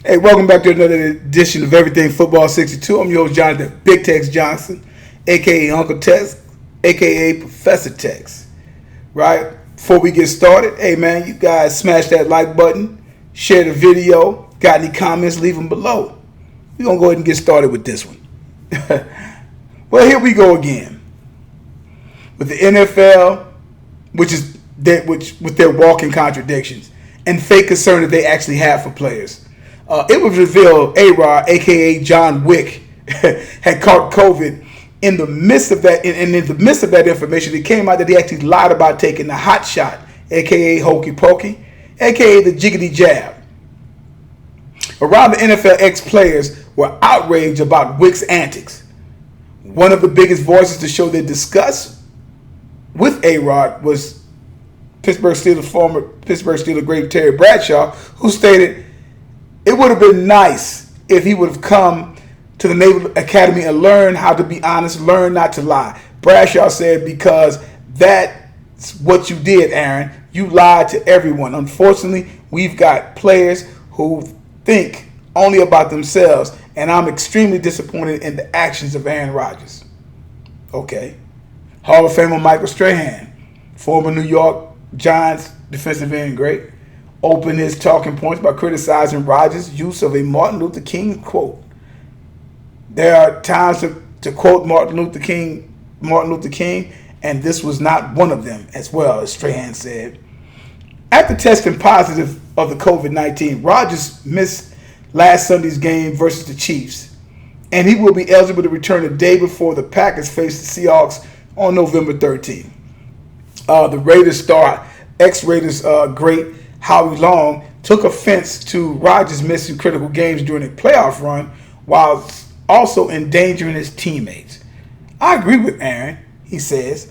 Hey, welcome back to another edition of Everything Football 62. I'm your host, Jonathan Big Tex Johnson, a.k.a. Uncle Tex, a.k.a. Professor Tex. Right? Before we get started, hey, man, you guys smash that like button, share the video. Got any comments, leave them below. We're going to go ahead and get started with this one. Well, here we go again. With the NFL, with their walking contradictions and fake concern that they actually have for players. It was revealed Arod AKA John Wick had caught COVID. In the midst of that, in the midst of that information, it came out that he actually lied about taking the hot shot, aka Hokey Pokey, aka the Jiggety Jab. Around the NFL, ex-players were outraged about Wick's antics. One of the biggest voices to show their disgust with Arod was former Pittsburgh Steelers great Terry Bradshaw, who stated, "It would have been nice if he would have come to the Naval Academy and learned how to be honest, learn not to lie." Bradshaw said, "Because that's what you did, Aaron. You lied to everyone. Unfortunately, we've got players who think only about themselves, and I'm extremely disappointed in the actions of Aaron Rodgers." Okay. Hall of Famer Michael Strahan, former New York Giants defensive end great, opened his talking points by criticizing Rodgers' use of a Martin Luther King quote. There are times to quote Martin Luther King, and this was not one of them, as well, as Strahan said. After testing positive of the COVID-19, Rodgers missed last Sunday's game versus the Chiefs, and he will be eligible to return the day before the Packers face the Seahawks on November 13th. The Raiders star, ex-Raiders great Howie took offense to Rodgers missing critical games during a playoff run while also endangering his teammates. "I agree with Aaron," he says.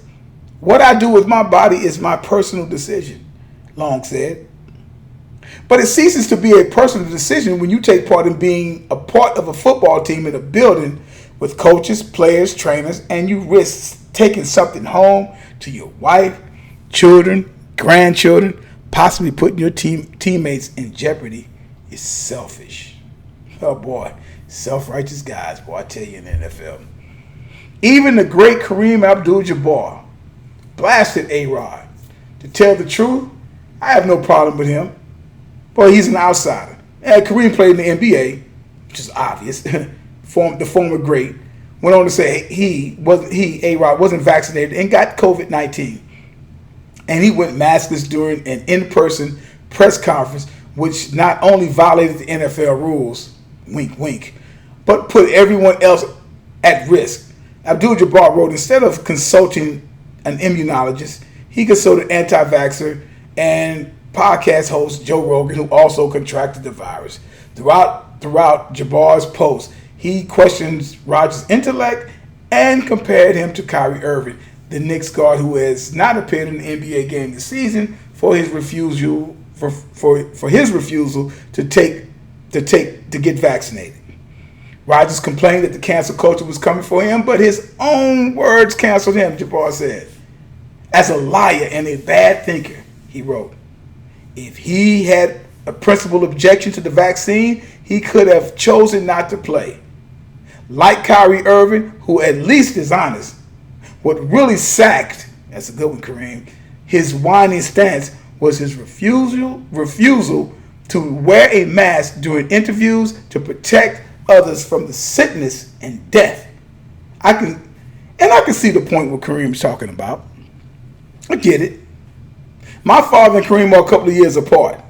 "What I do with my body is my personal decision," Long said. "But it ceases to be a personal decision when you take part in being a part of a football team in a building with coaches, players, trainers, and you risk taking something home to your wife, children, grandchildren, possibly putting your teammates in jeopardy is selfish." Oh boy, self-righteous guys, boy, I tell you, in the NFL. Even the great Kareem Abdul Jabbar blasted A-Rod. To tell the truth, I have no problem with him. Boy, he's an outsider. And Kareem played in the NBA, which is obvious. The former great went on to say A-Rod wasn't vaccinated and got COVID-19. And he went maskless during an in-person press conference, which not only violated the NFL rules, wink, wink, but put everyone else at risk. Abdul Jabbar wrote, instead of consulting an immunologist, he consulted anti-vaxxer and podcast host Joe Rogan, who also contracted the virus. Throughout Jabbar's post, he questions Rodgers' intellect and compared him to Kyrie Irving, the Knicks guard who has not appeared in the NBA game this season for his refusal to get vaccinated. Rodgers complained that the cancel culture was coming for him, but his own words canceled him, Jabbar said. "As a liar and a bad thinker," he wrote, "if he had a principled objection to the vaccine, he could have chosen not to play. Like Kyrie Irving, who at least is honest. What really sacked," that's a good one, Kareem, "his whining stance was his refusal to wear a mask during interviews to protect others from the sickness and death." I can see the point what Kareem's talking about. I get it. My father and Kareem are a couple of years apart,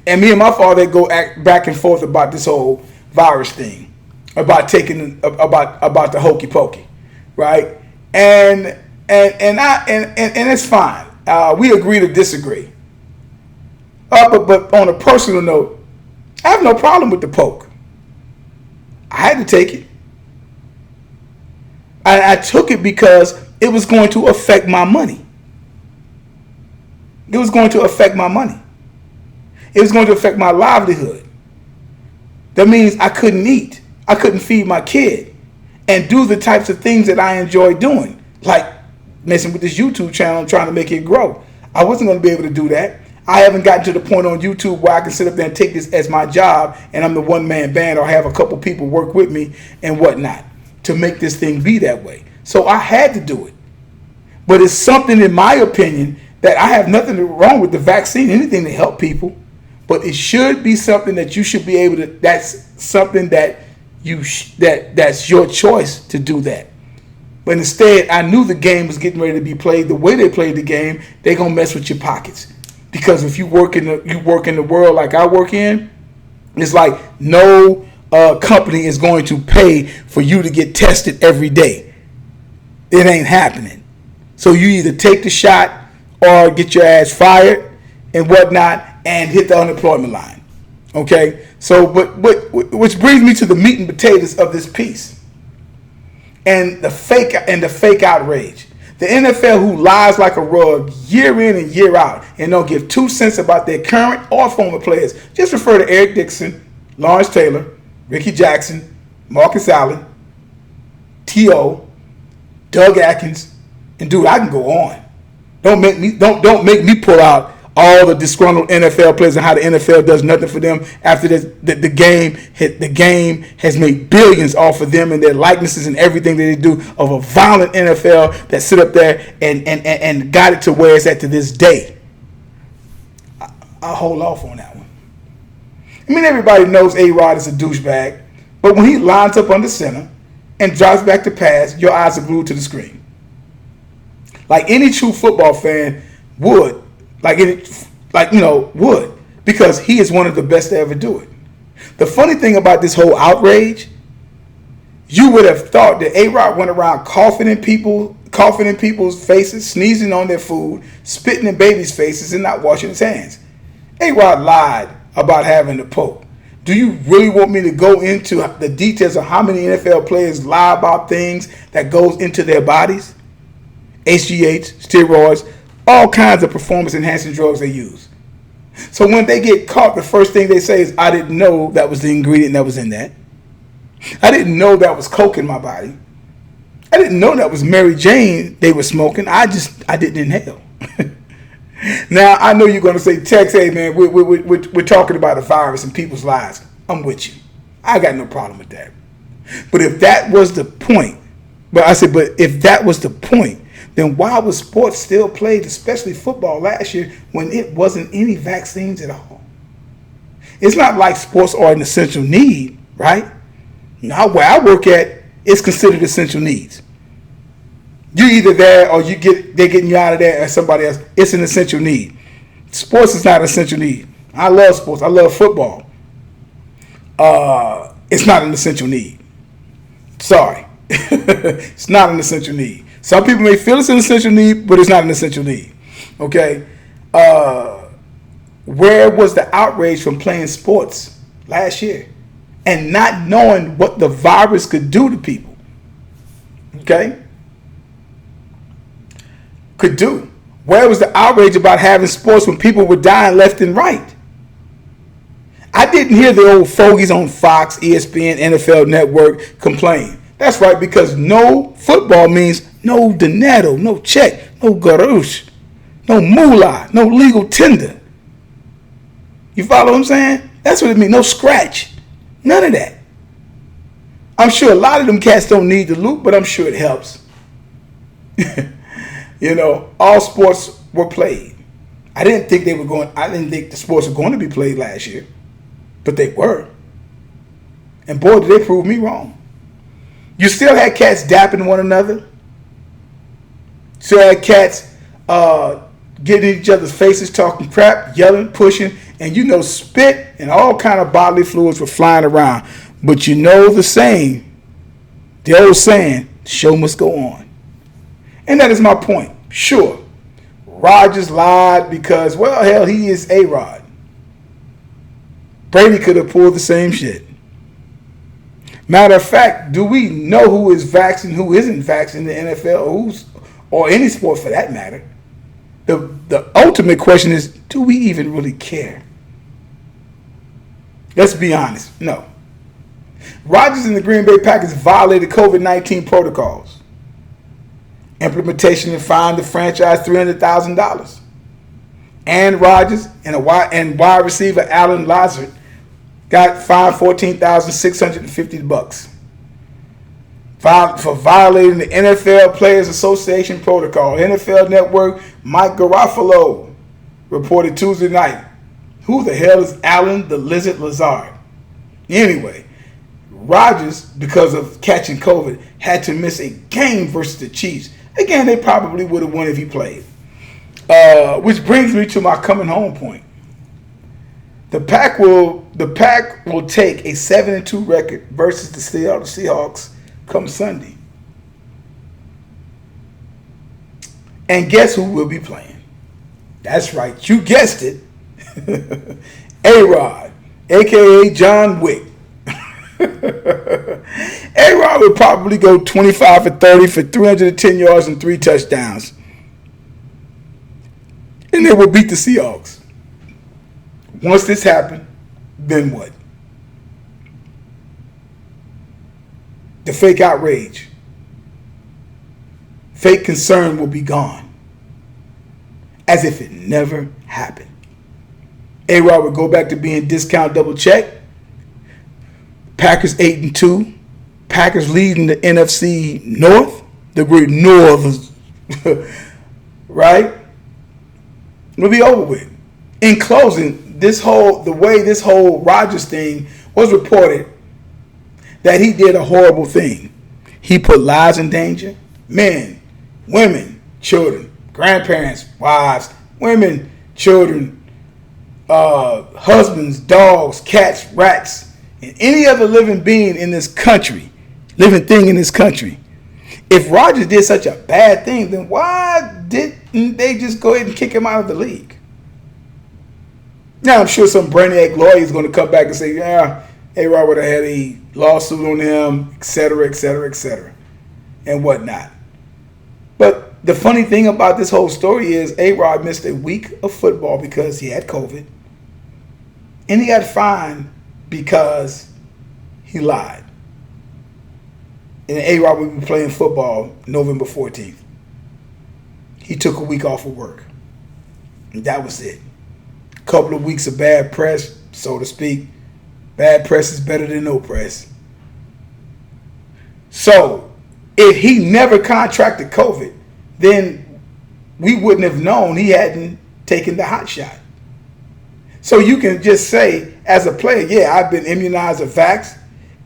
and me and my father go back and forth about this whole virus thing, about the Hokey Pokey, right? And it's fine. We agree to disagree. But on a personal note, I have no problem with the poke. I had to take it. I took it because it was going to affect my money. It was going to affect my money. It was going to affect my livelihood. That means I couldn't eat. I couldn't feed my kid and do the types of things that I enjoy doing, like messing with this YouTube channel and trying to make it grow. I wasn't going to be able to do that. I haven't gotten to the point on YouTube where I can sit up there and take this as my job and I'm the one-man band or have a couple people work with me and whatnot to make this thing be that way. So I had to do it. But it's something, in my opinion, that I have nothing wrong with the vaccine, anything to help people. But it should be something that you should be able to, that's something that that's your choice to do that. But instead, I knew the game was getting ready to be played. The way they played the game, they're going to mess with your pockets. Because if you work in the world like I work in, it's like no company is going to pay for you to get tested every day. It ain't happening. So you either take the shot or get your ass fired and whatnot and hit the unemployment line. Okay? So, but which brings me to the meat and potatoes of this piece. And the fake outrage. The NFL who lies like a rug year in and year out and don't give 2 cents about their current or former players. Just refer to Eric Dixon, Lawrence Taylor, Ricky Jackson, Marcus Allen, T.O., Doug Atkins, and dude, I can go on. Don't make me pull out all the disgruntled NFL players and how the NFL does nothing for them after this, the game has made billions off of them and their likenesses and everything that they do of a violent NFL that sit up there and got it to where it's at to this day. I'll hold off on that one. I mean, everybody knows Arod is a douchebag, but when he lines up under center and drops back to pass, your eyes are glued to the screen. Like any true football fan would. Would. Because he is one of the best to ever do it. The funny thing about this whole outrage, you would have thought that A-Rod went around coughing in people's faces, sneezing on their food, spitting in babies' faces, and not washing his hands. A-Rod lied about having the poke. Do you really want me to go into the details of how many NFL players lie about things that goes into their bodies? HGH, steroids, all kinds of performance-enhancing drugs they use. So when they get caught, the first thing they say is, I didn't know that was the ingredient that was in that. I didn't know that was coke in my body. I didn't know that was Mary Jane they were smoking. I didn't inhale. Now, I know you're going to say, Tex, hey, man, we're talking about a virus and people's lives. I'm with you. I got no problem with that. But if that was the point, but if that was the point, then why was sports still played, especially football last year, when it wasn't any vaccines at all? It's not like sports are an essential need, right? Now, where I work at, it's considered essential needs. You're either there or they're getting you out of there or somebody else. It's an essential need. Sports is not an essential need. I love sports. I love football. It's not an essential need. Sorry. It's not an essential need. Some people may feel it's an essential need, but it's not an essential need. Okay? Where was the outrage from playing sports last year and not knowing what the virus could do to people? Okay? Could do. Where was the outrage about having sports when people were dying left and right? I didn't hear the old fogies on Fox, ESPN, NFL Network complain. That's right, because no football means no dinero, no check, no garouche, no moolah, no legal tender. You follow what I'm saying? That's what it means. No scratch. None of that. I'm sure a lot of them cats don't need the loot, but I'm sure it helps. All sports were played. I didn't think the sports were going to be played last year, but they were. And boy, did they prove me wrong. You still had cats dapping one another. Still had cats getting in each other's faces, talking crap, yelling, pushing, and spit and all kind of bodily fluids were flying around. But the old saying, the show must go on. And that is my point. Sure, Rodgers lied because, well, hell, he is A-Rod. Brady could have pulled the same shit. Matter of fact, do we know who is vaccinated, who isn't vaccinated in the NFL, or any sport for that matter? The ultimate question is, do we even really care? Let's be honest. No. Rodgers and the Green Bay Packers violated COVID-19 protocols. Implementation and fined the franchise $300,000. Aaron Rodgers and wide receiver Alan Lazard got fined $14,650 for violating the NFL Players Association protocol. NFL Network Mike Garofalo reported Tuesday night. Who the hell is Alan the Lizard Lazard? Anyway, Rodgers, because of catching COVID, had to miss a game versus the Chiefs. Again, they probably would have won if he played. Which brings me to my coming home point. The Pack will take a 7-2 record versus the Seahawks come Sunday. And guess who will be playing? That's right, you guessed it. Arod AKA John Wick. Arod would probably go 25 for 30 for 310 yards and 3 touchdowns. And they will beat the Seahawks. Once this happened, then what? The fake outrage, fake concern will be gone. As if it never happened. A-Rod would go back to being discount double check. Packers 8-2. Packers leading the NFC North. The great North. Right? It'll be over with. In closing, the way this whole Rodgers thing was reported, that he did a horrible thing. He put lives in danger. Men, women, children, grandparents, wives, women, children, husbands, dogs, cats, rats, and any other living being in this country, living thing in this country. If Rodgers did such a bad thing, then why didn't they just go ahead and kick him out of the league? Now, I'm sure some brainiac lawyer is going to come back and say, yeah, A-Rod would have had a lawsuit on him, etc., etc., etc., and whatnot. But the funny thing about this whole story is A-Rod missed a week of football because he had COVID, and he got fined because he lied. And A-Rod will be playing football November 14th. He took a week off of work, and that was it. A couple of weeks of bad press, so to speak. Bad press is better than no press. So, if he never contracted COVID, then we wouldn't have known he hadn't taken the hot shot. So you can just say, as a player, yeah, I've been immunized or vaxxed.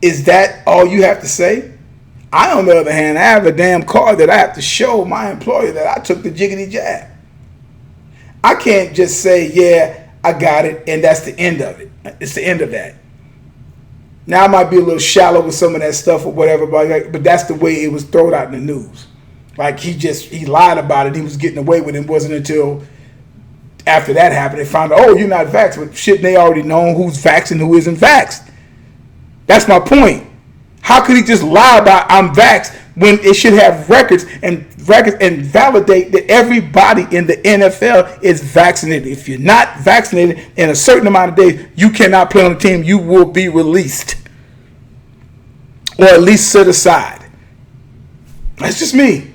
Is that all you have to say? I, on the other hand, I have a damn card that I have to show my employer that I took the Jiggety Jab. I can't just say, yeah, I got it, and that's the end of it. It's the end of that. Now, I might be a little shallow with some of that stuff or whatever, but that's the way it was thrown out in the news. Like, he lied about it. He was getting away with it. It wasn't until after that happened, they found out, oh, you're not vaxxed. But shit, they already know who's vaxxed and who isn't vaxxed. That's my point. How could he just lie about I'm vaxxed when it should have records and validate that everybody in the NFL is vaccinated? If you're not vaccinated in a certain amount of days, you cannot play on the team. You will be released. Or at least set aside. That's just me.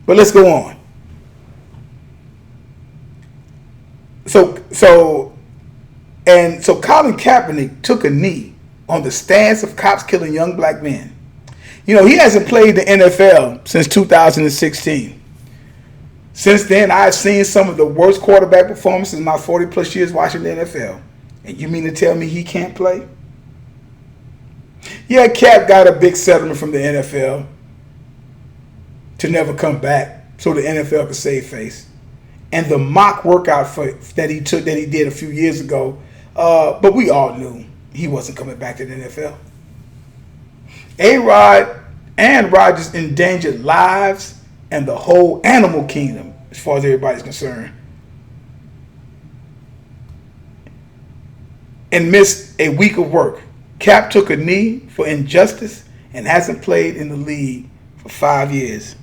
But let's go on. So Colin Kaepernick took a knee on the stance of cops killing young black men. You know, he hasn't played the NFL since 2016. Since then, I've seen some of the worst quarterback performances in my 40 plus years watching the NFL. And you mean to tell me he can't play? Yeah, Cap got a big settlement from the NFL to never come back so the NFL could save face. And the mock workout that he did a few years ago, but we all knew he wasn't coming back to the NFL. A-Rod and Rodgers endangered lives and the whole animal kingdom as far as everybody's concerned. And missed a week of work. Cap took a knee for injustice and hasn't played in the league for 5 years.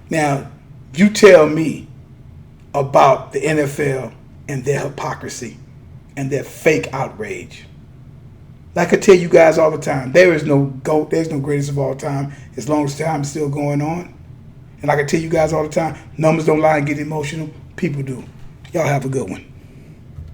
Now, you tell me about the NFL and their hypocrisy and their fake outrage. Like I tell you guys all the time, there is no GOAT, there's no greatest of all time as long as time is still going on. And like I tell you guys all the time, numbers don't lie and get emotional. People do. Y'all have a good one.